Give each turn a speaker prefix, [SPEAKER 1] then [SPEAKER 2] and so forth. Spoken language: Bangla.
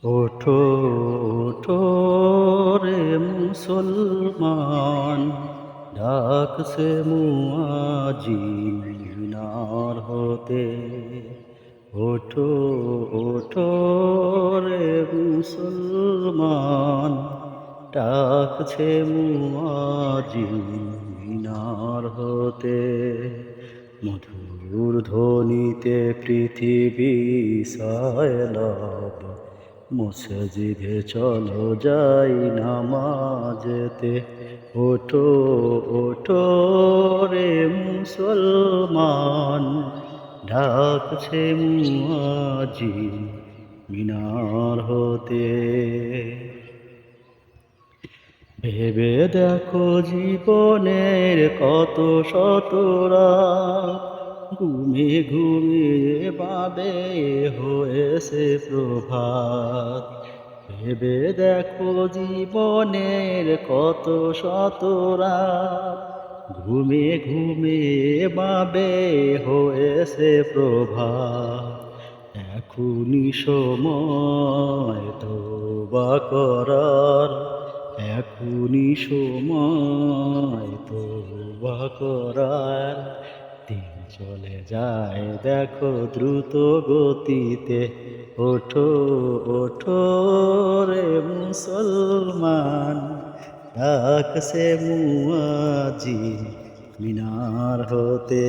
[SPEAKER 1] ওঠো ওঠো রে মুসলমান, ডাকছে মুয়াজ্জিন মিনার হতে। ওঠো ওঠো রে মুসলমান, ডাকছে মুয়াজ্জিন মিনার হতে। মধুর ধ্বনিতে পৃথিবী সায়লাব, মসজিদে চলো যাই নামাজেতে। ওঠো ওঠো রে মুসলমান, ডাকছে মুয়াজ্জিন মিনার হতে। ভেবে দেখো জীবনের কত শতরা, ঘুমে ঘুমিয়ে বাবে হয়েছে প্রভাত। ভেবে দেখো জীবনের কত শতরা, ঘুমে ঘুমিয়ে বাবে হয়েছে প্রভাত। এখনই সময় তওবা করার, এখনই সময় তওবা করার। দিন চলে যায় দেখো দ্রুত গতিতে। ওঠো ওঠো রে মুসলমান, ডাকছে মুয়াজ্জিন মিনার হতে।